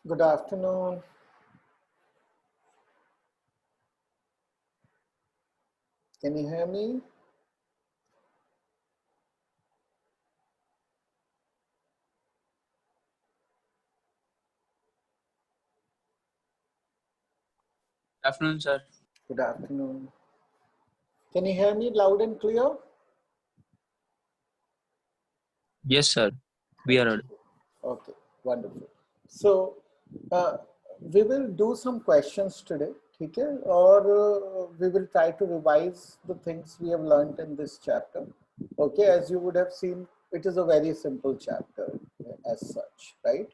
Good afternoon. Can you hear me? Good afternoon, sir. Good afternoon. Can you hear me loud and clear? Yes, sir. We are audible. Okay, wonderful. So we will do some questions today, okay? Or we will try to revise the things we have learned in this chapter. Okay, as you would have seen, it is a very simple chapter as such, right?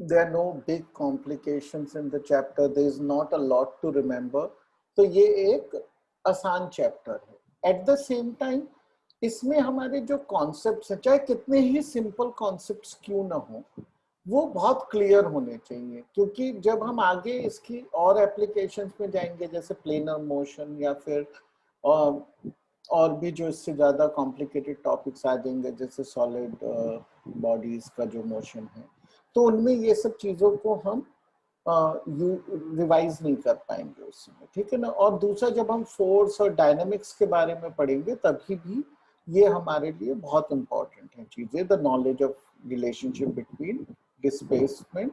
There are no big complications in the chapter. There is not a lot to remember. तो ये एक आसान chapter है. At the same time, इसमें हमारे जो concepts हैं, चाहे कितने ही सिंपल कॉन्सेप्ट्स क्यों ना हो, वो बहुत क्लियर होने चाहिए, क्योंकि जब हम आगे इसकी और एप्लीकेशंस में जाएंगे, जैसे प्लेनर मोशन या फिर और भी जो इससे ज़्यादा कॉम्प्लिकेटेड टॉपिक्स आ जाएंगे, जैसे सॉलिड बॉडीज का जो मोशन है, तो उनमें ये सब चीज़ों को हम रिवाइज नहीं कर पाएंगे उसमें, ठीक है ना. और दूसरा, जब हम फोर्स और डायनामिक्स के बारे में पढ़ेंगे तभी भी ये हमारे लिए बहुत इंपॉर्टेंट है चीज़ें. The knowledge of relationship between displacement,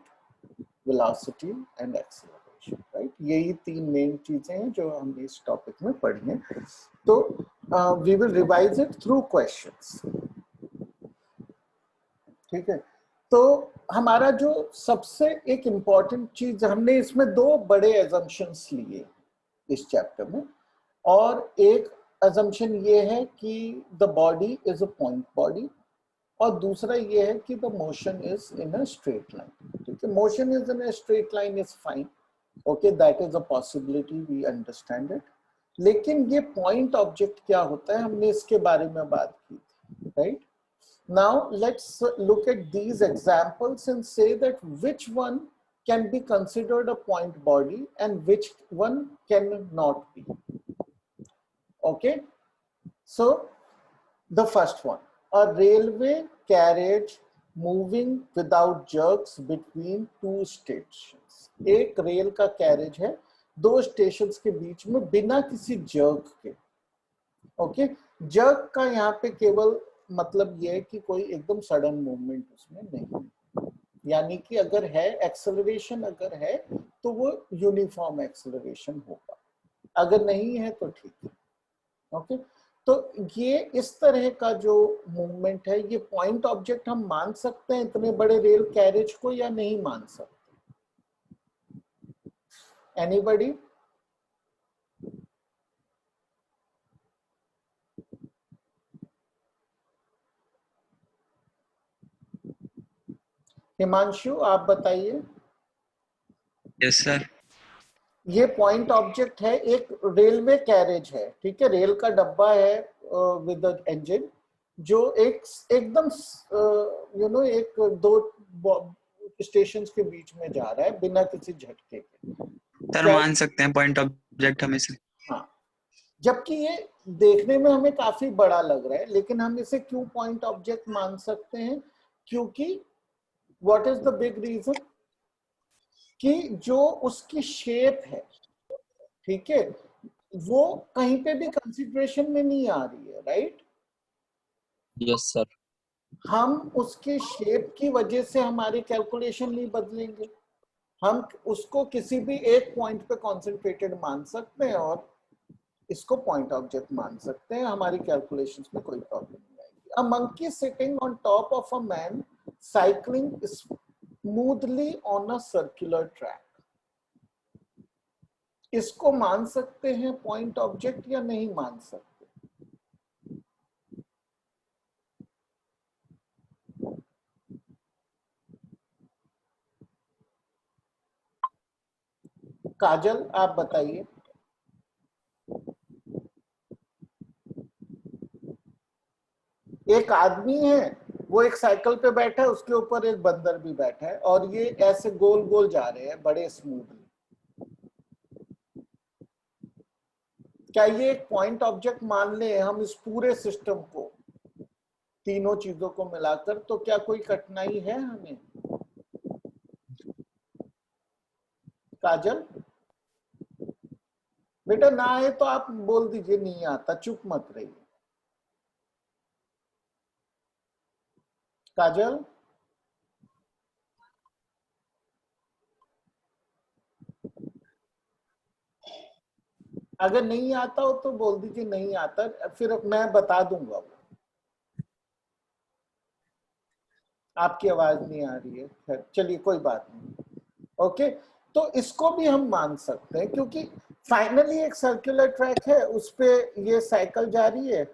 velocity and acceleration, right. यही तीन मेन चीज़ें हैं जो हमने इस टॉपिक में पढ़ी हैं. तो we will revise it through questions, ठीक है. तो हमारा जो सबसे एक इम्पॉर्टेंट चीज, हमने इसमें दो बड़े एजम्पशंस लिए इस चैप्टर में, और एक एजम्पशन ये है कि the body is a point body, और दूसरा ये है कि the motion is in a straight line. ठीक है, motion is in a straight line is fine, okay, that is a possibility, we understand it. लेकिन ये पॉइंट ऑब्जेक्ट क्या होता है, हमने इसके बारे में बात की थी, right. Now let's look at these examples and say that which one can be considered a point body and which one cannot be. Okay, so the first one, a railway carriage moving without jerks between two stations. एक rail का carriage है दो stations के बीच में बिना किसी jerk के. Okay, jerk का यहाँ पे केवल मतलब ये है कि कोई एकदम सडन मूवमेंट उसमें नहीं, यानी कि अगर है एक्सेलरेशन, अगर है तो वो यूनिफॉर्म एक्सेलरेशन होगा, अगर नहीं है तो ठीक है. ओके, तो ये इस तरह का जो मूवमेंट है, ये पॉइंट ऑब्जेक्ट हम मान सकते हैं इतने बड़े रेल कैरेज को या नहीं मान सकते? एनीबॉडी? हिमांशु, आप बताइए. Yes sir. ये पॉइंट ऑब्जेक्ट है, एक रेलवे कैरेज है, ठीक है, रेल का डब्बा है विद इंजन, जो एकदम एक दो स्टेशंस के बीच में जा रहा है बिना किसी झटके के. सर मान सकते हैं पॉइंट ऑब्जेक्ट हम इसे. हाँ, जबकि ये देखने में हमें काफी बड़ा लग रहा है, लेकिन हम इसे क्यों पॉइंट ऑब्जेक्ट मान सकते हैं? क्योंकि what is the big reason कि जो उसकी शेप है, ठीक है, वो कहीं पे भी कंसिडरेशन में नहीं आ रही है, राइट. Yes sir. हम उसके शेप की वजह से हमारी कैलकुलेशन नहीं बदलेंगे, हम उसको किसी भी एक पॉइंट पे कॉन्सेंट्रेटेड मान सकते हैं और इसको पॉइंट ऑब्जेक्ट मान सकते हैं, हमारी कैलकुलेशंस में कोई प्रॉब्लम नहीं आएगी. A monkey sitting on top of a man cycling smoothly on a circular track, इसको मान सकते हैं पॉइंट ऑब्जेक्ट या नहीं मान सकते? काजल, आप बताइए. एक आदमी है, वो एक साइकिल पे बैठा है, उसके ऊपर एक बंदर भी बैठा है, और ये ऐसे गोल गोल जा रहे हैं बड़े स्मूथली. क्या ये एक पॉइंट ऑब्जेक्ट मान ले हम इस पूरे सिस्टम को, तीनों चीजों को मिलाकर, तो क्या कोई कठिनाई है हमें? काजल बेटा ना आए तो आप बोल दीजिए नहीं आता, चुप मत रहिए। काजल अगर नहीं आता हो तो बोल दीजिए नहीं आता, फिर मैं बता दूंगा। वो आपकी आवाज नहीं आ रही है, खैर चलिए कोई बात नहीं। ओके, तो इसको भी हम मान सकते हैं क्योंकि फाइनली एक सर्कुलर ट्रैक है, उस पे ये साइकिल जा रही है।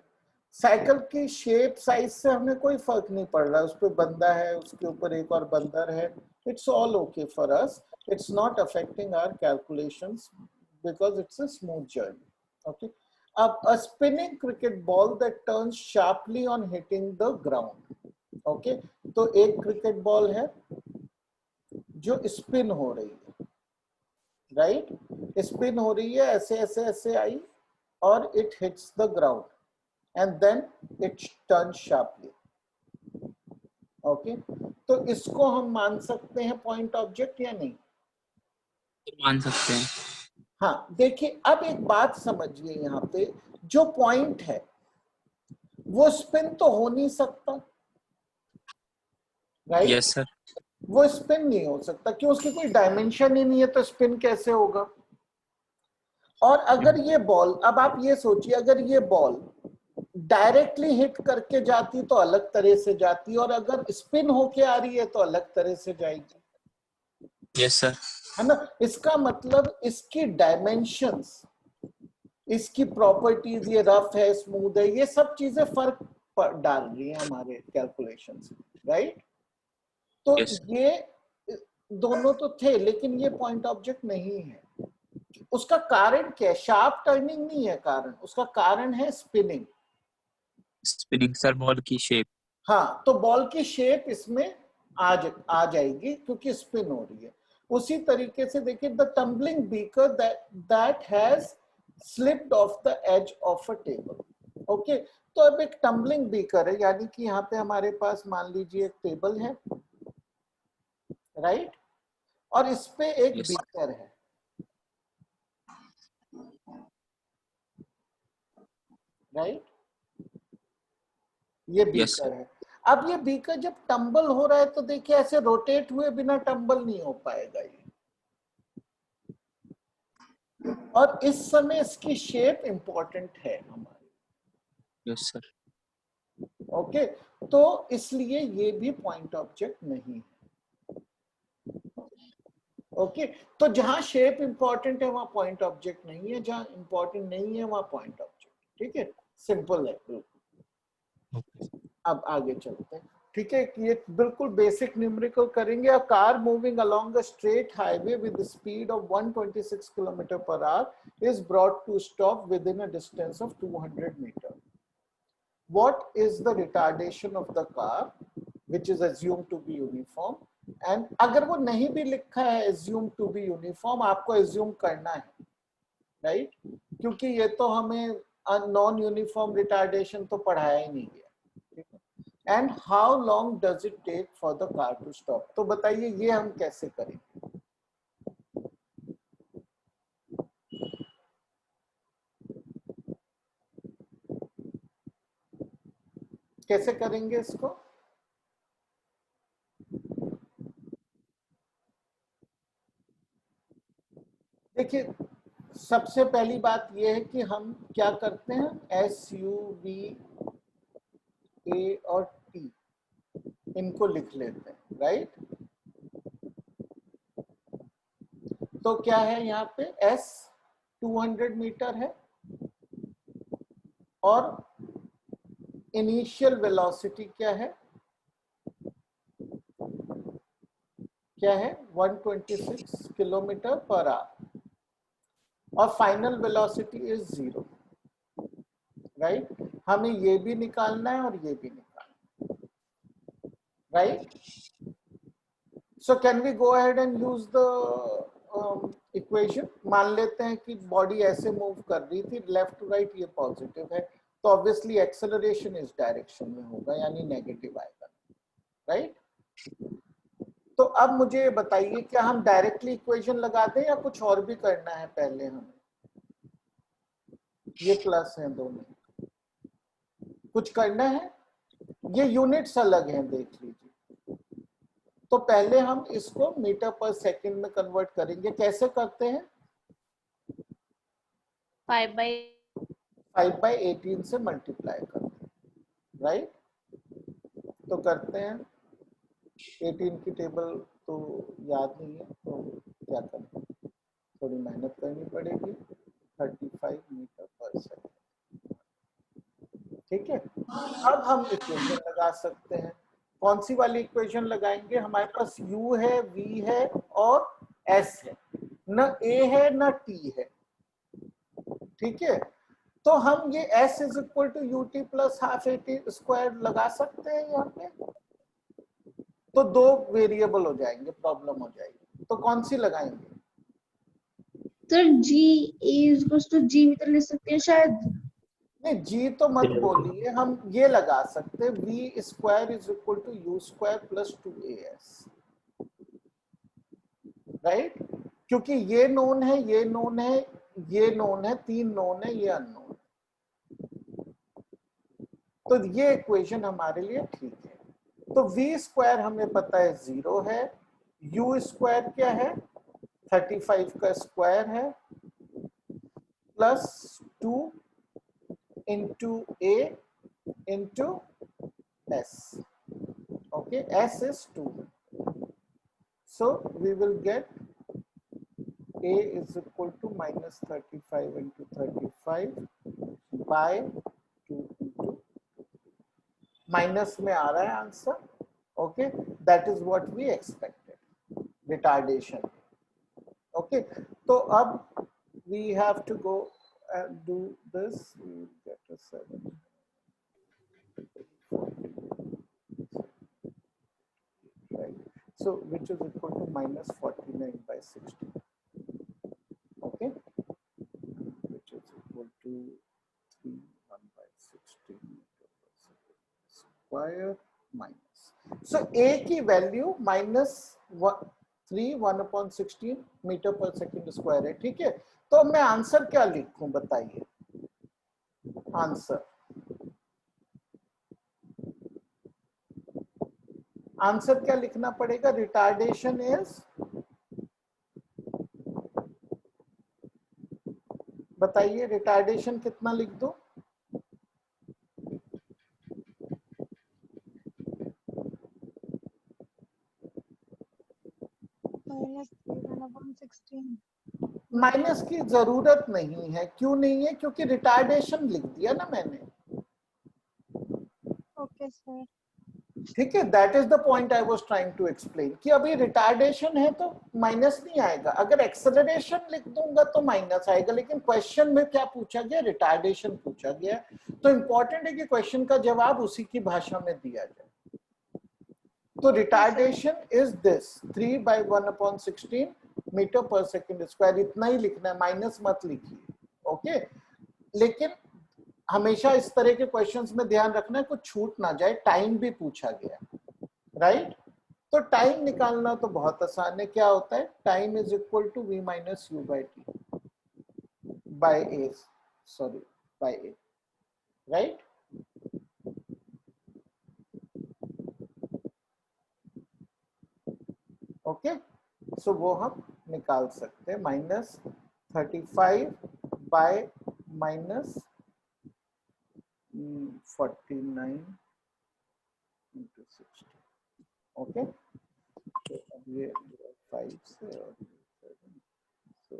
साइकिल की शेप साइज से हमें कोई फर्क नहीं पड़ रहा, उस पे बंदा है, उसके ऊपर एक और बंदर है, it's all okay for us, it's not affecting our calculations because it's a smooth journey. Okay, अब a spinning cricket ball that turns sharply on hitting the ground. Okay, तो एक क्रिकेट बॉल है जो स्पिन हो रही है, right, spin हो रही है, ऐसे ऐसे ऐसे आई और it hits the ground and then it turn sharply. Okay, तो इसको हम मान सकते हैं पॉइंट ऑब्जेक्ट या नहीं? मान सकते हैं। हाँ, देखिए अब एक बात समझिए, यहाँ पे जो पॉइंट है वो स्पिन तो हो नहीं सकता, राइट? Yes sir. वो स्पिन नहीं हो सकता, क्यों? उसकी कोई डायमेंशन ही नहीं है, तो स्पिन कैसे होगा? और अगर ये बॉल, अब आप ये सोचिए, अगर ये बॉल डायरेक्टली हिट करके जाती तो अलग तरह से जाती, और अगर स्पिन होके आ रही है तो अलग तरह से जाएगी। Yes sir. है ना? इसका मतलब इसकी डायमेंशंस, इसकी प्रॉपर्टीज, ये रफ है, स्मूथ है, ये सब चीजें फर्क डाल रही है हमारे कैलकुलेशन से, राइट? तो यस ये दोनों तो थे, लेकिन ये पॉइंट ऑब्जेक्ट नहीं है। उसका कारण क्या है? शार्प टर्निंग नहीं है कारण, उसका कारण है स्पिनिंग। स्पिनिंग सर, बॉल की शेप। हाँ, तो बॉल की शेप इसमें आ जाएगी क्योंकि स्पिन हो रही है। उसी तरीके से देखिए, the tumbling beaker that has slipped off the edge of a table. Okay, तो अब एक टम्बलिंग बीकर है, यानी कि यहाँ पे हमारे पास मान लीजिए एक टेबल है, राइट, और इस पे एक यस बीकर है, राइट, ये यस बीकर सर। है। अब ये बीकर जब टंबल हो रहा है तो देखिए ऐसे रोटेट हुए बिना टंबल नहीं हो पाएगा ये, और इस समय इसकी शेप इंपॉर्टेंट है हमारी। Yes sir. ओके, तो इसलिए ये भी पॉइंट ऑब्जेक्ट नहीं है। ओके, तो जहां शेप इंपॉर्टेंट है वहां पॉइंट ऑब्जेक्ट नहीं है, जहां इंपॉर्टेंट नहीं है वहां पॉइंट ऑब्जेक्ट। ठीक है, सिंपल है बिल्कुल। अब आगे चलते हैं। ठीक है, ये बिल्कुल बेसिक न्यूमेरिकल करेंगे। A car moving along a straight highway with speed of 126 kilometre per hour is brought to stop within a distance of 200 metre. What is the retardation of the car which is assumed to be uniform? And अगर वो नहीं भी लिखा है assumed to be uniform, आपको assume करना है, right? क्योंकि ये तो हमें नॉन यूनिफॉर्म रिटार्डेशन तो पढ़ाया ही नहीं गया। And how long does it take for the car to stop? तो बताइए ये हम कैसे करेंगे? कैसे करेंगे इसको? देखिए, सबसे पहली बात यह है कि हम क्या करते हैं, SUV A और T इनको लिख लेते हैं, राइट? तो क्या है यहाँ पे, S 200 मीटर है और इनिशियल वेलोसिटी क्या है, 126 किलोमीटर पर आवर, और फाइनल वेलोसिटी इज 0, राइट? हमें ये भी निकालना है और ये भी निकालना है, right? So can we go ahead and use the equation? मान लेते हैं कि बॉडी ऐसे मूव कर रही थी लेफ्ट टू राइट, ये पॉजिटिव है, तो ऑब्वियसली एक्सेलरेशन इस डायरेक्शन में होगा, यानी नेगेटिव आएगा, राइट? तो अब मुझे ये बताइए, क्या हम डायरेक्टली इक्वेशन लगा दें या कुछ और भी करना है पहले हमें? ये प्लस है दोनों, कुछ करना है? ये यूनिट्स अलग हैं, देख लीजिए। तो पहले हम इसको मीटर पर सेकंड में कन्वर्ट करेंगे। कैसे करते हैं? 5/18 से मल्टीप्लाई करते हैं, राइट? तो करते हैं। 18 की टेबल तो याद नहीं है, तो क्या करें, थोड़ी मेहनत करनी पड़ेगी। 35 मीटर पर सेकंड, ठीक है। अब हम इक्वेशन लगा सकते हैं। कौन सी वाली इक्वेशन लगाएंगे? हमारे पास u है, v है और s है, न a है न t है, ठीक है। तो हम ये s is equal to u t plus half a t square लगा सकते हैं यहाँ पे। तो दो वेरिएबल हो जाएंगे, प्रॉब्लम हो जाएगी। तो कौन सी लगाएंगे? सर जी इज टू जी भी तो लिख सकते हैं शायद। नहीं, जी तो मत बोलिए, हम ये लगा सकते हैं, v square is equal to u square plus 2as, right? क्योंकि ये नोन है, ये नोन है, ये नोन है, तीन नोन है, ये अननोन। तो ये इक्वेशन हमारे लिए ठीक है। तो v स्क्वायर हमें पता है 0 है, u स्क्वायर क्या है? 35 का स्क्वायर है, plus 2 into a into s। Okay, s is 2, so we will get a is equal to minus 35 into 35 by 2 into minus में आ रहा है answer. Okay, that is what we expected, retardation. Okay, तो अब we have to go and do this, get a 7, right? So which is equal to minus 49 by 16. Okay, which is equal to 3 1 by 16 square minus. So a की value minus 3 1/16 metre per second square है, ठीक है। तो मैं answer क्या लिखूं, बताइए? Answer क्या लिखना पड़ेगा? रिटार्डेशन इज, बताइए रिटार्डेशन कितना लिख दो? माइनस की जरूरत नहीं है। क्यों नहीं है? क्योंकि रिटार्डेशन लिख दिया ना मैंने। ओके सर, ठीक है, that is the point I was trying to explain कि अभी रिटार्डेशन है तो माइनस नहीं आएगा। अगर एक्सेलरेशन लिख दूंगा तो माइनस आएगा, लेकिन क्वेश्चन में क्या पूछा गया? रिटार्डेशन पूछा गया। तो इंपॉर्टेंट है कि क्वेश्चन का जवाब उसी की भाषा में दिया जाए। तो retardation is this 3 by 1/16 metre per second square, इतना ही लिखना है, माइनस मत लिखिए। ओके, लेकिन हमेशा इस तरह के क्वेश्चंस में ध्यान रखना है कुछ छूट ना जाए। टाइम भी पूछा गया, राइट? तो टाइम निकालना तो बहुत आसान है। क्या होता है? Time is equal to v minus u by t by a, sorry by a, right? Okay, so वो हम निकाल सकते हैं। Minus 35 by minus 49 into 60। Okay, तो अब ये 5 से और 7, so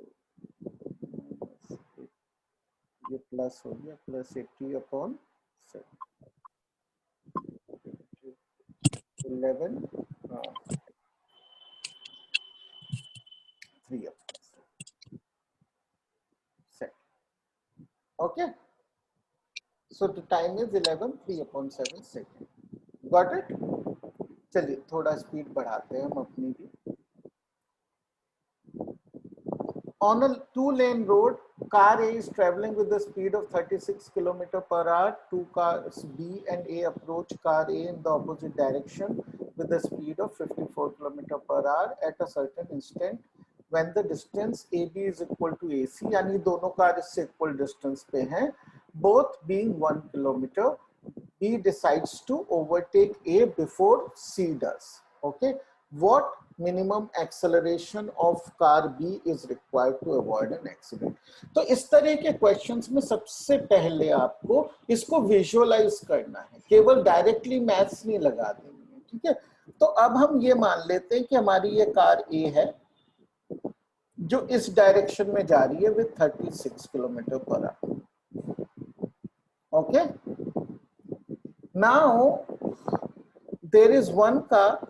ये प्लस हो गया, plus 80/7, 11 3/7। Okay, so the time is 11 3/7 second. Got it? चलिए थोड़ा स्पीड बढ़ाते हैं हम अपनी भी। on a 2-lane road, car A is traveling with the speed of 36 km per hour. Two cars B and A approach car A in the opposite direction with the speed of 54 km per hour at a certain instant when the distance AB is equal to AC, यानी दोनों car इससे equal distance पे हैं, both being 1 km. B decides to overtake A before C does. Okay, what minimum acceleration of car B is required to avoid an accident? तो इस तरह के questions में सबसे पहले आपको इसको विजुअलाइज करना है, केवल डायरेक्टली मैथ्स नहीं लगा देंगे, ठीक है। तो अब हम ये मान लेते हैं कि हमारी ये कार A है जो इस डायरेक्शन में जा रही है with 36 kilometre per our. Okay, now there is one car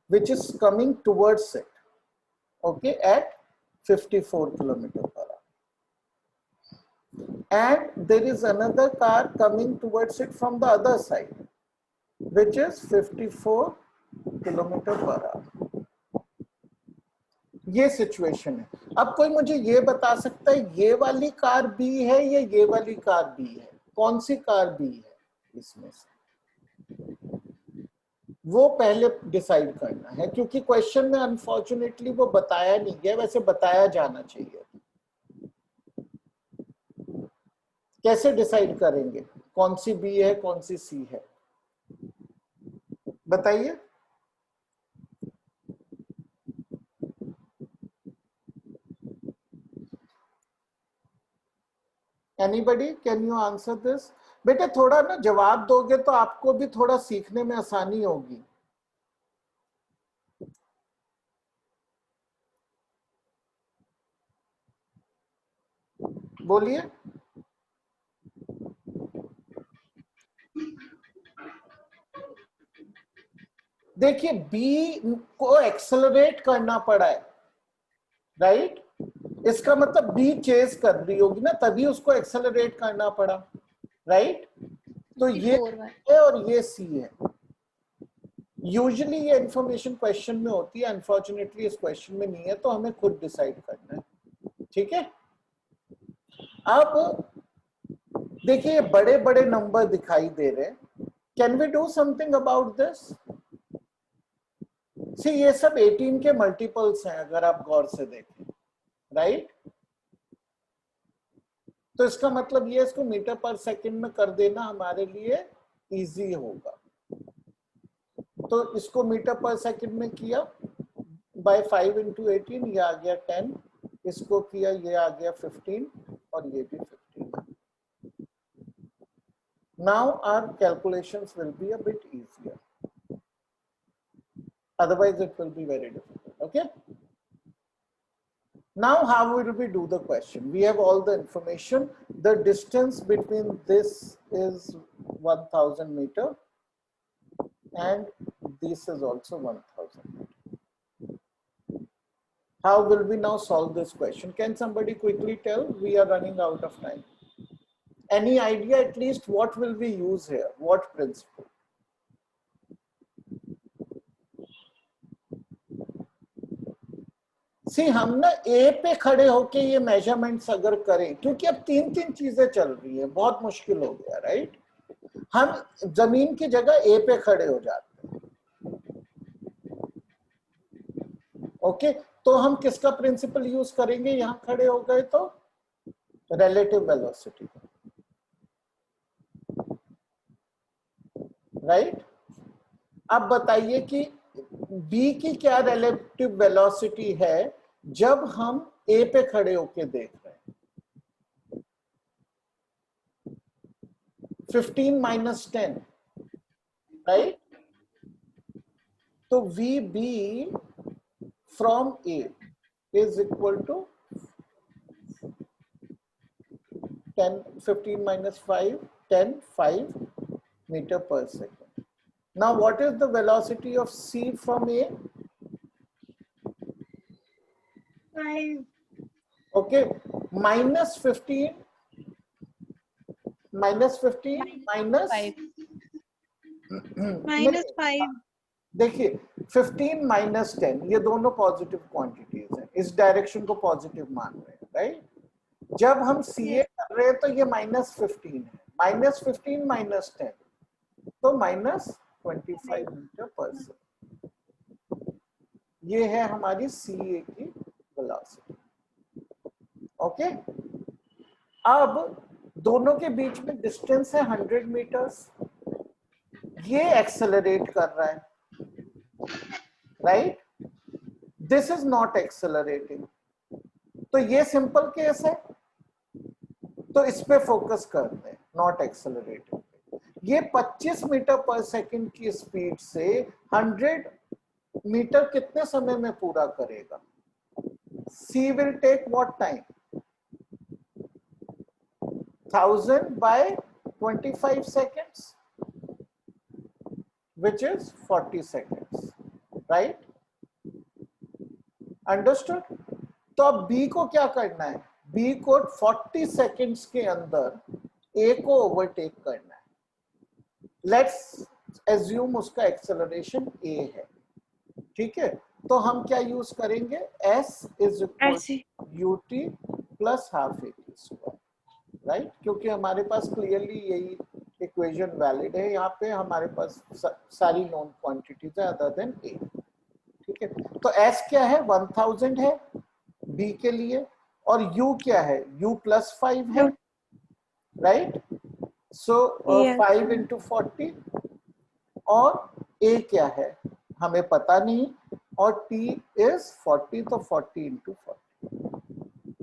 which is coming towards it, okay, at 54 km per hour, and there is another car coming towards it from the other side which is 54 km per hour. ये situation है. अब कोई मुझे ये बता सकता है ये वाली कार B है या ये वाली कार B है? कौन सी कार B है इसमें से? वो पहले डिसाइड करना है, क्योंकि क्वेश्चन में अनफॉर्चुनेटली वो बताया नहीं गया, वैसे बताया जाना चाहिए. कैसे डिसाइड करेंगे कौन सी B है कौन सी C है? बताइए. Anybody, can you answer this? बेटे थोड़ा ना जवाब दोगे तो आपको भी थोड़ा सीखने में आसानी होगी. बोलिए. देखिए B को एक्सेलरेट करना पड़ा है, राइट? इसका मतलब B चेस कर रही होगी ना, तभी उसको एक्सेलरेट करना पड़ा, राइट? तो ये है और ये C है. यूजुअली ये इंफॉर्मेशन क्वेश्चन में होती है, अनफॉर्चुनेटली इस क्वेश्चन में नहीं है, तो हमें खुद डिसाइड करना है, ठीक है. अब देखिए बड़े बड़े नंबर दिखाई दे रहे हैं. Can we do something about this? See ये सब 18 के मल्टीपल्स हैं अगर आप गौर से देखें, राइट? तो इसका मतलब ये इसको मीटर पर सेकंड में कर देना हमारे लिए इजी होगा. तो इसको मीटर पर सेकंड में किया बाय 5 into 18, ये आ गया 10, इसको किया ये आ गया 15 और ये भी 15. Now our calculations will be a bit easier. Otherwise it will be very difficult. Okay. Now how will we do the question? We have all the information. The distance between this is 1000 meter and this is also 1000 meter. How will we now solve this question? Can somebody quickly tell? We are running out of time. Any idea at least what will we use here? What principle? सी हम ना ए पे खड़े होके ये measurements अगर करें, क्योंकि अब तीन चीजें चल रही है, बहुत मुश्किल हो गया, राइट? हम जमीन की जगह ए पे खड़े हो जाते हैं. ओके, तो हम किसका प्रिंसिपल यूज करेंगे? यहां खड़े हो गए तो रिलेटिव वेलोसिटी, राइट? अब बताइए कि बी की क्या रिलेटिव वेलोसिटी है जब हम ए पे खड़े होके देख रहे हैं? 15 minus 10, राइट? तो VB from A is equal to 10, 15 minus 5, 10, 5 meter per second. Now what is the velocity of C from A? 5. Okay, minus 15 minus 15 minus 5. -5. देखिए 15 minus 10 ये दोनों पॉजिटिव क्वांटिटीज हैं, इस डायरेक्शन को पॉजिटिव मान रहे हैं, राइट? जब हम CA कर रहे हैं तो ये -15 है, -15 -10 तो -25 मीटर पर सेकेंड। ये है हमारी CA की वेलोसिटी। ओके, अब दोनों के बीच में डिस्टेंस है 100 मीटर्स। ये एक्सेलरेट कर रहा है, right? This is not accelerating. तो ये सिंपल केस है, तो इस पे फोकस करते हैं, नॉट एक्सेलरेटिंग। ये 25 मीटर पर सेकंड की स्पीड से 100 मीटर कितने समय में पूरा करेगा? C will take what time? 1000 by 25 seconds, which is 40 seconds, right? Understood? तो अब B को क्या करना है? B को 40 seconds के अंदर A को ओवरटेक करना है। लेट्स एज्यूम उसका एक्सेलरेशन A है, ठीक है? तो हम क्या यूज करेंगे? S is equal to UT plus half AT², right? क्योंकि हमारे पास क्लियरली यही इक्वेशन वैलिड है। यहाँ पे हमारे पास सारी नोन क्वांटिटीज है अदर देन A, ठीक है? तो S क्या है? 1000 है B के लिए, और U क्या है? U +5 है, राइट? सो 5 into 40, और A क्या है हमें पता नहीं, और T is 40, तो 40 into 40.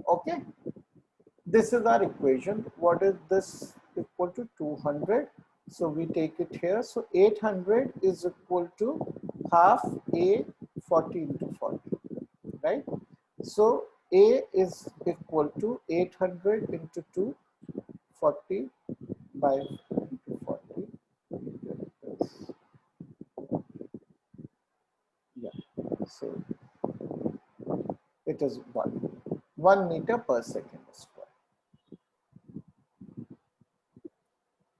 Okay, this is our equation. What is this? Equal to 200. So we take it here. So 800 is equal to half A 40 into 40, right? So A is equal to 800 into 2, 40 by into 40. Yeah, so it is 1 meter per second square.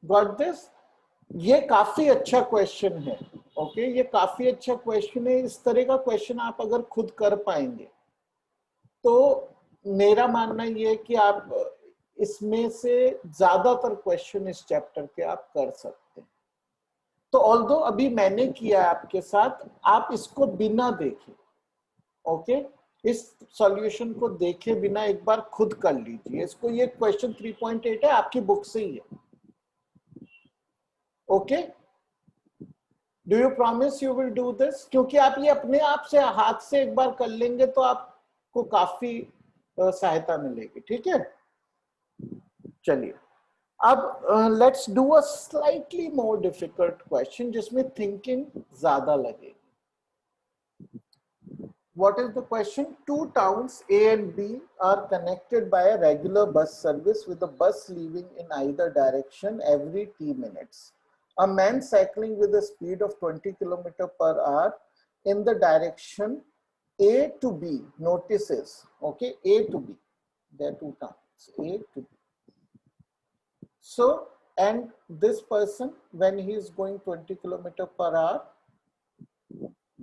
Got this? ये काफी अच्छा question है। Okay, ये काफी अच्छा question है। इस तरह का क्वेश्चन आप अगर खुद कर पाएंगे तो मेरा मानना ये है कि आप इसमें से ज्यादातर क्वेश्चन इस चैप्टर के आप कर सकते हैं। तो ऑल्दो अभी मैंने किया है आपके साथ, आप इसको बिना देखे, ओके, इस सॉल्यूशन को देखे बिना एक बार खुद कर लीजिए इसको। ये क्वेश्चन 3.8 है, आपकी बुक से ही है। Okay, do you promise you will do this? क्योंकि आप ये अपने आप से हाथ से एक बार कर लेंगे तो आपको काफी सहायता मिलेगी, ठीक है? चलिए, अब let's do a slightly more difficult question जिसमें थिंकिंग ज्यादा लगेगी। What is the question? Two towns A and B are connected by a regular bus service with a bus leaving in either direction every T minutes. A man cycling with a speed of 20 km per hour in the direction A to B notices, okay, A to B, there are two towns, A to B. So, and this person, when he is going 20 km per hour,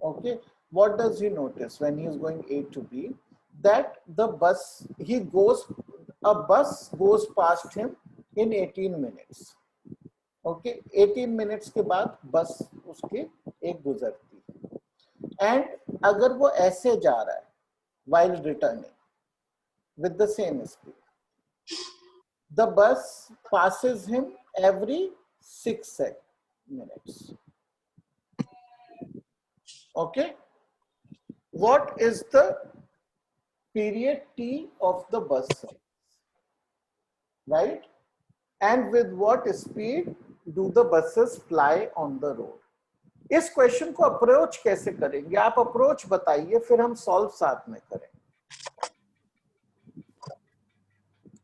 okay, what does he notice when he is going A to B? That the bus, a bus goes past him in 18 minutes. Okay, 18 minutes के बाद बस उसके एक गुजरती है। And अगर वो ऐसे जा रहा है while returning with the same speed, the bus passes him every 6 minutes. Okay, what is the period T of the bus service, right? And with what speed do the buses fly on the road? इस question को approach कैसे करेंगे? आप approach बताइए, फिर हम solve साथ में करें।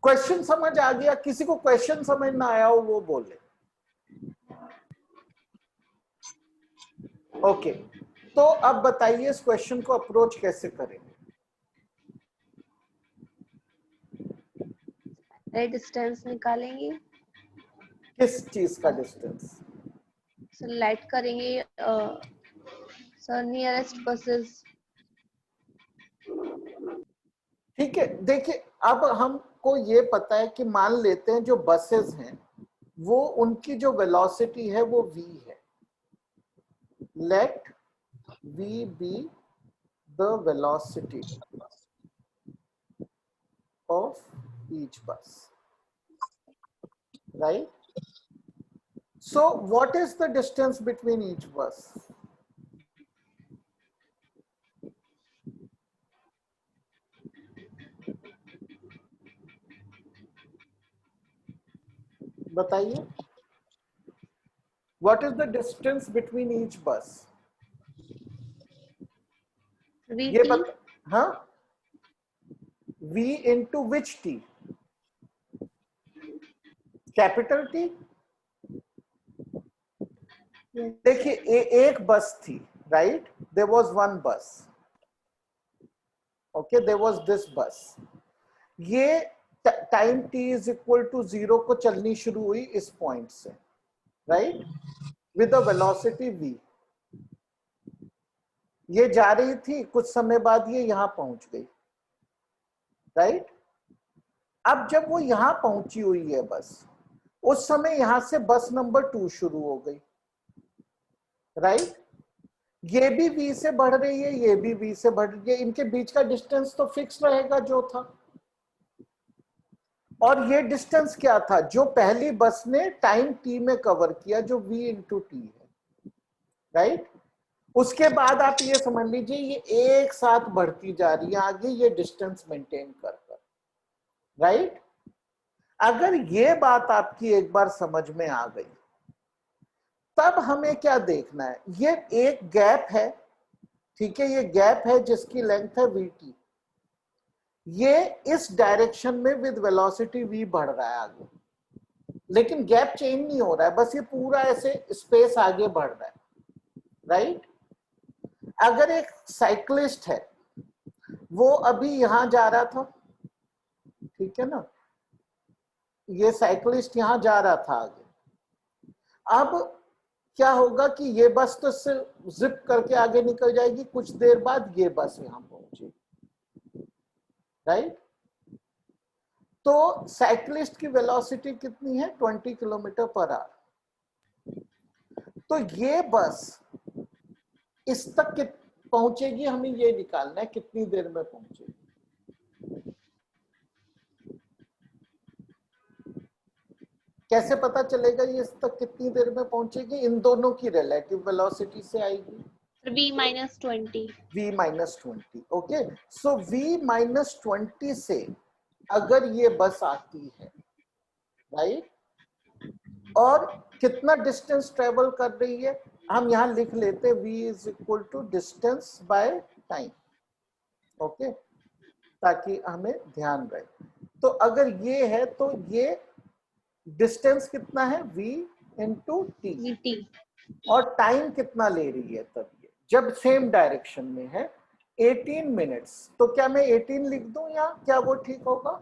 क्वेश्चन समझ आ गया? किसी को क्वेश्चन समझ ना आया हो वो बोले। ओके, तो अब बताइए इस क्वेश्चन को अप्रोच कैसे करेंगे? डिस्टेंस निकालेंगे। किस चीज का डिस्टेंस? सेलेक्ट करेंगे सर नियरेस्ट बसेस ठीक है, देखिए अब हमको ये पता है कि मान लेते हैं जो बसेस हैं वो उनकी जो वेलोसिटी है वो v है. Let v be the velocity of each bus, right? So what is the distance between each bus? बताइए. What is the distance between each bus? ये VT हाँ, v into which t? Capital T. देखिए एक bus थी, right? There was one bus. Okay, there was this bus. ये time t is equal to 0 को चलनी शुरू हुई इस पॉइंट से, right? With a velocity v. ये जा रही थी, कुछ समय बाद ये यहां पहुंच गई, राइट? अब जब वो यहां पहुंची हुई है बस, उस समय यहां से बस नंबर 2 शुरू हो गई, राइट? ये भी v से बढ़ रही है, ये भी v से बढ़ रही है. इनके बीच का डिस्टेंस तो फिक्स रहेगा जो था. और ये डिस्टेंस क्या था जो पहली बस ने टाइम t में कवर किया, जो v इंटू टी है, राइट? उसके बाद आप ये समझ लीजिए ये एक साथ बढ़ती जा रही है आगे, ये डिस्टेंस मेंटेन कर, राइट? अगर ये बात आपकी एक बार समझ में आ गई, तब हमें क्या देखना है, ये एक गैप है, ठीक है? ये गैप है जिसकी लेंथ है vt. ये इस डायरेक्शन में विद वेलोसिटी v बढ़ रहा है आगे, लेकिन गैप चेंज नहीं हो रहा है, बस ये पूरा ऐसे स्पेस आगे बढ़ रहा है, राइट? अगर एक साइक्लिस्ट है, वो अभी यहां जा रहा था, ठीक है ना? ये साइक्लिस्ट यहां जा रहा था आगे. अब क्या होगा कि ये बस तो इससे जिप करके आगे निकल जाएगी, कुछ देर बाद ये बस यहां पहुंचेगी, राइट? तो साइक्लिस्ट की वेलोसिटी कितनी है? 20 किलोमीटर पर आवर. तो ये बस इस तक पहुंचेगी, हमें ये निकालना है कितनी देर में पहुंचेगी. कैसे पता चलेगा ये इस तक कितनी देर में पहुंचेगी? इन दोनों की रिलेटिव वेलोसिटी से आएगी. V minus 20. v minus 20. Okay, so v minus 20 से अगर ये बस आती है, राइट? और कितना डिस्टेंस ट्रेवल कर रही है, हम यहां लिख लेते हैं v is equal to distance by time. Okay, ताकि हमें ध्यान रहे. तो अगर ये है तो ये डिस्टेंस कितना है? v into T. VT. और टाइम कितना ले रही है तब ये, जब सेम डायरेक्शन में है? 18 मिनट्स. तो क्या मैं 18 लिख दूं या क्या वो ठीक होगा?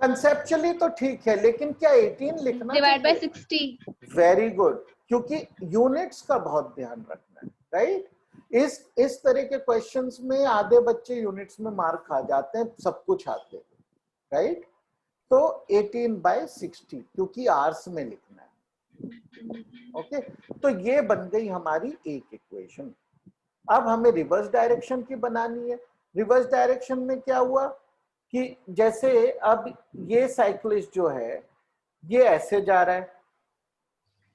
कंसेप्चुअली तो ठीक है, लेकिन क्या 18 लिखना Divide by चाहिए? 60. वेरी गुड, क्योंकि यूनिट्स का बहुत ध्यान रखना है, राइट? इस तरह के क्वेश्चंस में आधे बच्चे यूनिट्स में मार्क खा जाते हैं, सब कुछ आते हैं, राइट? तो 18/60 क्योंकि आवर्स में लिखना है. ओके, तो ये बन गई हमारी एक इक्वेशन. अब हमें रिवर्स डायरेक्शन की बनानी है. रिवर्स डायरेक्शन में क्या हुआ कि जैसे अब ये साइक्लिस्ट जो है ये ऐसे जा रहा है,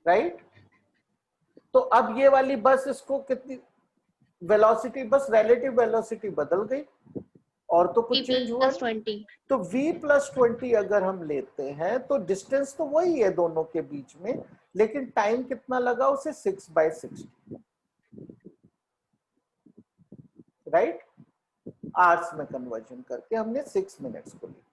राइट? तो अब ये वाली बस, इसको कितनी वेलोसिटी, बस रिलेटिव वेलोसिटी बदल गई और तो कुछ V चेंज हुआ plus नहीं. 20. तो v प्लस 20 अगर हम लेते हैं तो डिस्टेंस तो वही है दोनों के बीच में, लेकिन टाइम कितना लगा उसे? 6/60, राइट? आवर्स में कन्वर्जन करके हमने 6 मिनट्स को लिया.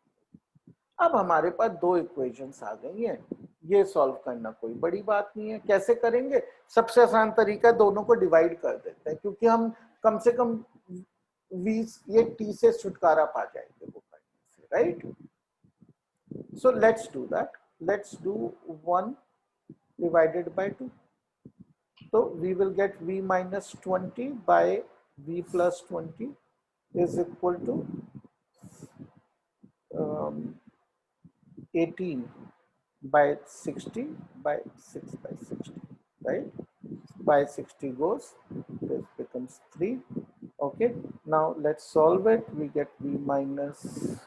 अब हमारे पास दो इक्वेशंस आ गई हैं. ये सॉल्व करना कोई बड़ी बात नहीं है. कैसे करेंगे? सबसे आसान तरीका, दोनों को डिवाइड कर देते हैं, क्योंकि हम कम से कम v ये t से छुटकारा पा जाएंगे वो करने से, right? So let's do that. Let's do 1 divided by 2. So we will get v minus 20 by v plus 20 is equal to 18 by 60 by 6 by 60, right? By 60 goes, this becomes 3. Okay, now let's solve it. We get v minus,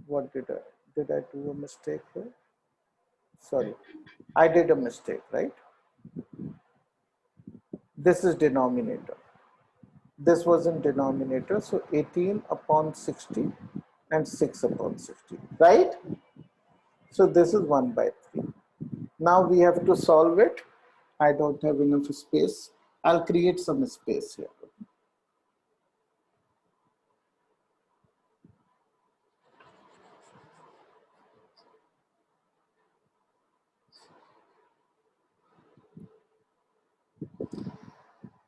what did I do a mistake here? Sorry, I did a mistake, right? This is denominator. This was in denominator, so 18 upon 60 and 6 upon 60, right? So this is 1 by 3. Now we have to solve it. I don't have enough space. I'll create some space here.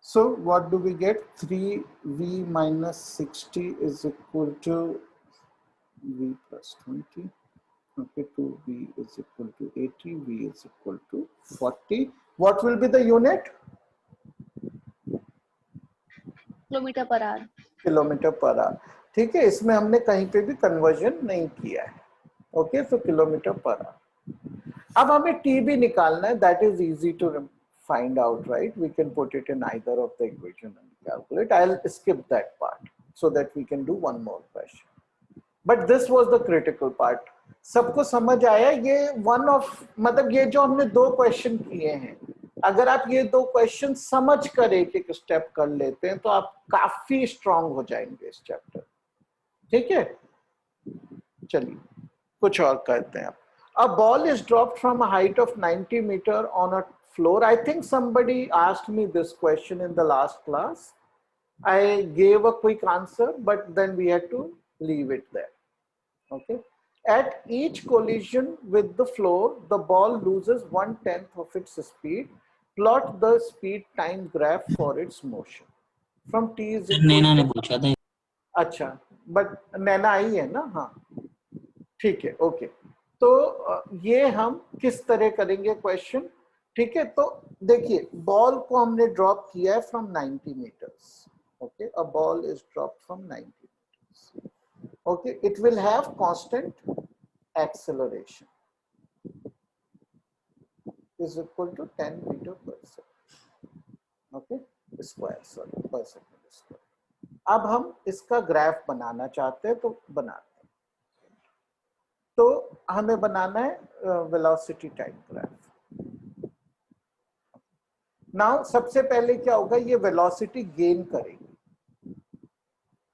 So what do we get? 3v minus 60 is equal to v plus 20. Okay, 2v is equal to 80, v is equal to 40. What will be the unit? Kilometre per our. Kilometre per our. ठीक है, इसमें हमने कहीं पे भी conversion नहीं किया है. Okay, so kilometre per our. अब हमें t भी निकालना है. That is easy to find out, right? We can put it in either of the equation and calculate. I'll skip that part so that we can do one more question. But this was the critical part. सबको समझ आया? ये one of, मतलब ये जो हमने 2 question किए हैं, अगर आप ये 2 क्वेश्चन समझ कर एक स्टेप कर लेते हैं तो आप काफी स्ट्रांग हो जाएंगे इस चैप्टर. ठीक है, चलिए कुछ और करते हैं. A ball is dropped from a height of 90 meter on a floor. I think somebody asked me this question in the last class. I gave a quick answer, but then we had to leave it there. Okay. At each collision with the floor, the ball loses 1/10 of its speed. Plot the speed time graph for its motion. From t is equal नैना ने to, पूछा था. अच्छा, but नैना आई है ना? हाँ, ठीक है, okay. तो ये हम किस तरह करेंगे क्वेश्चन? ठीक है, तो देखिए बॉल को हमने ड्रॉप किया है from 90 metres. Okay, a ball is drop from 90 metres. Okay, it will have constant acceleration is equal to 10 meter per second. Okay, square, sorry, per second square. अब हम इसका ग्राफ बनाना चाहते हैं तो बनाते हैं. तो हमें बनाना है वेलोसिटी टाइम ग्राफ. नाउ सबसे पहले क्या होगा, ये वेलोसिटी गेन करेगी.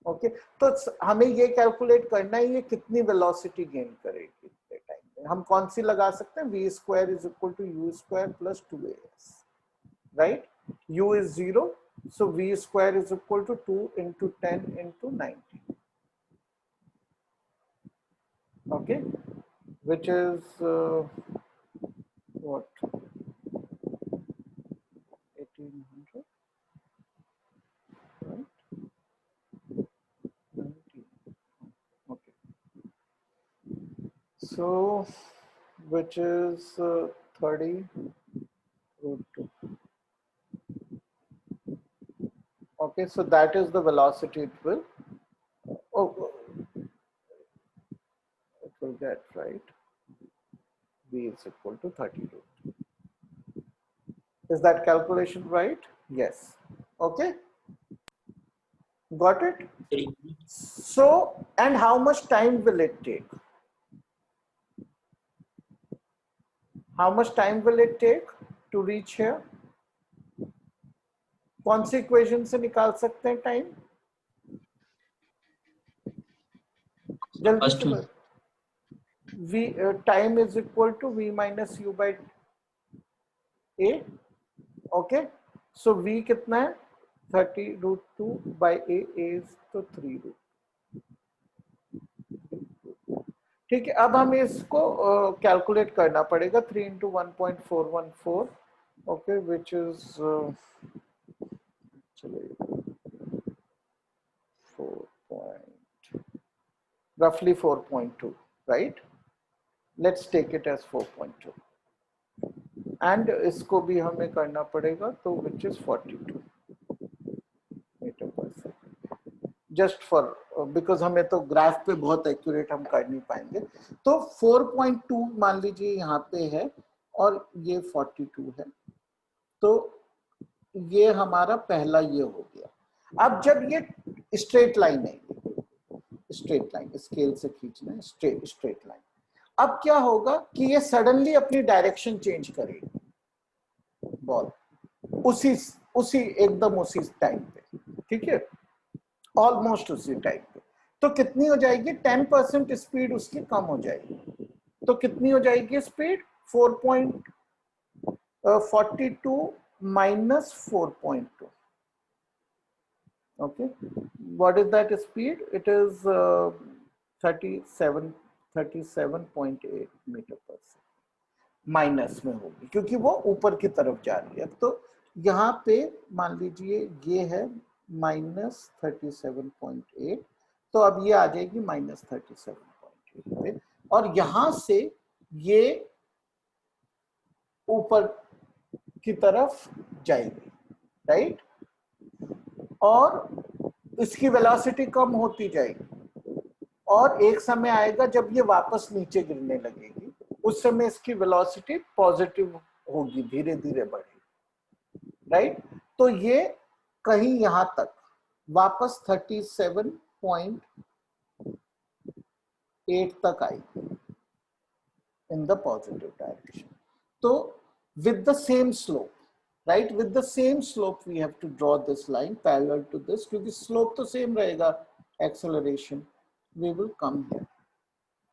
ओके, तो हमें ये कैलकुलेट करना है ये कितनी वेलोसिटी गेन करेगी इतने टाइम में. हम कौन सी लगा सकते हैं? v square is equal to u square plus 2as, right? u is 0, so v square is equal to 2 into 10 into 90. okay, which is what, 1800, right? 90. Okay, so which is 30 root 2. Okay, so that is the velocity it will, it will get, right? v is equal to 30 root 2. Is that calculation right? Yes. Okay, got it? So, and how much time will it take? How much time will it take to reach here? कौन सी equation से निकाल सकते हैं time? जल्दी से. v time is equal to v minus u by a. Okay, so v कितना है? 30 root 2 by a is तो 3 रूट. ठीक है, अब हमें इसको कैलकुलेट करना पड़ेगा. 3 into 1.414. Okay, which is roughly 4.2, right? Let's take it as 4.2. And इसको भी हमें करना पड़ेगा, तो विच इज 42 मीटर पर सेकेंड, जस्ट फॉर बिकॉज हमें तो ग्राफ पे बहुत एक्यूरेट हम कर नहीं पाएंगे। तो 4.2 मान लीजिए यहाँ पे है और ये 42 है, तो ये हमारा पहला ये हो गया। अब जब ये स्ट्रेट लाइन है, स्ट्रेट लाइन स्केल से खींचना है, स्ट्रेट लाइन, अब क्या होगा कि ये सडनली अपनी डायरेक्शन चेंज करेगी बॉल, उसी एकदम उसी टाइम पे, ठीक है, ऑलमोस्ट उसी टाइम पे। तो कितनी हो जाएगी? 10% स्पीड उसकी कम हो जाएगी। तो कितनी हो जाएगी speed? 4.42 minus 4.2. Okay, what is that speed? It is 37.8 metre पर सेकेंड। माइनस में होगी क्योंकि वो ऊपर की तरफ जा रही है। तो यहाँ पे मान लीजिए ये है -37.8, तो अब ये आ जाएगी -37.8 पे, और यहाँ से ये ऊपर की तरफ जाएगी, राइट, और इसकी वेलोसिटी कम होती जाएगी, और एक समय आएगा जब ये वापस नीचे गिरने लगेगी, उस समय इसकी वेलोसिटी पॉजिटिव होगी, धीरे धीरे बढ़ेगी, राइट। तो ये कहीं यहां तक वापस 37.8 तक आएगी इन द पॉजिटिव डायरेक्शन। तो with the same slope, right, with the same slope we have to draw this line parallel to this, क्योंकि slope तो same रहेगा, acceleration, we will come here,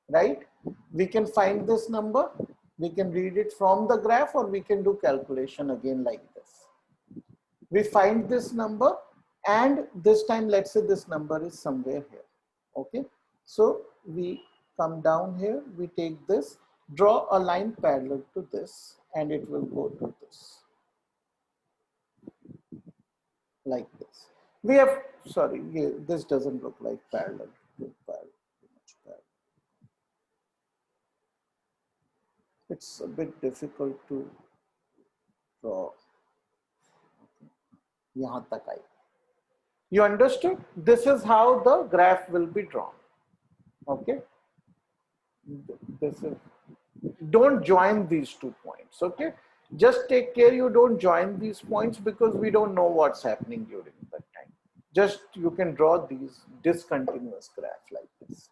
right, we can find this number, we can read it from the graph, or we can do calculation again like this. We find this number, and this time let's say this number is somewhere here, okay, so we come down here, we take this, draw a line parallel to this, and it will go to this, like this. We have, sorry, this doesn't look like parallel. It's a bit difficult to draw. Yahan tak aayi. You understood? This is how the graph will be drawn. Okay. This is. Don't join these 2 points, okay? Just take care you don't join these points, because we don't know what's happening during that time. Just you can draw these discontinuous graph like this.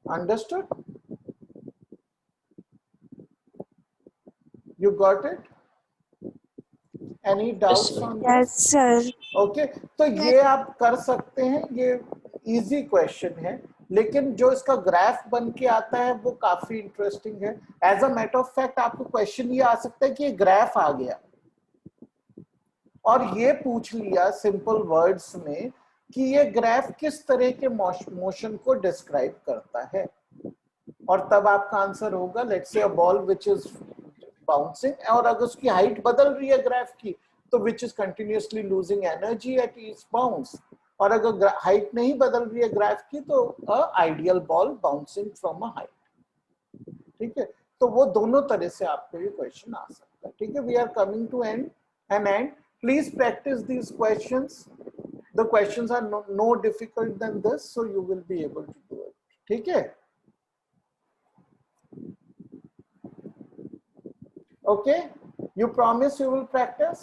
Understood? You got it? Any doubts on this? Yes, sir. Okay, तो ये आप कर सकते हैं, ये easy question है, लेकिन जो इसका ग्राफ बन के आता है वो काफी इंटरेस्टिंग है। As a matter of fact आपको क्वेश्चन ये आ सकता है कि ये ग्राफ आ गया और ये पूछ लिया सिंपल वर्ड्स में कि ये ग्राफ किस तरह के मोशन को डिस्क्राइब करता है, और तब आपका आंसर होगा let's say a ball which is bouncing, और अगर उसकी हाइट बदल रही है ग्राफ की तो which is continuously losing energy at each bounce, और अगर हाइट नहीं बदल रही है ग्राफ की तो ideal ball bouncing from a height, ठीक है। तो वो दोनों तरह से आपको ये क्वेश्चन आ सकता है, ठीक है। We are coming to an end please practise these questions, the questions are no difficult then this, so you will be able to do it, ठीक है। Okay, you promise you will practice.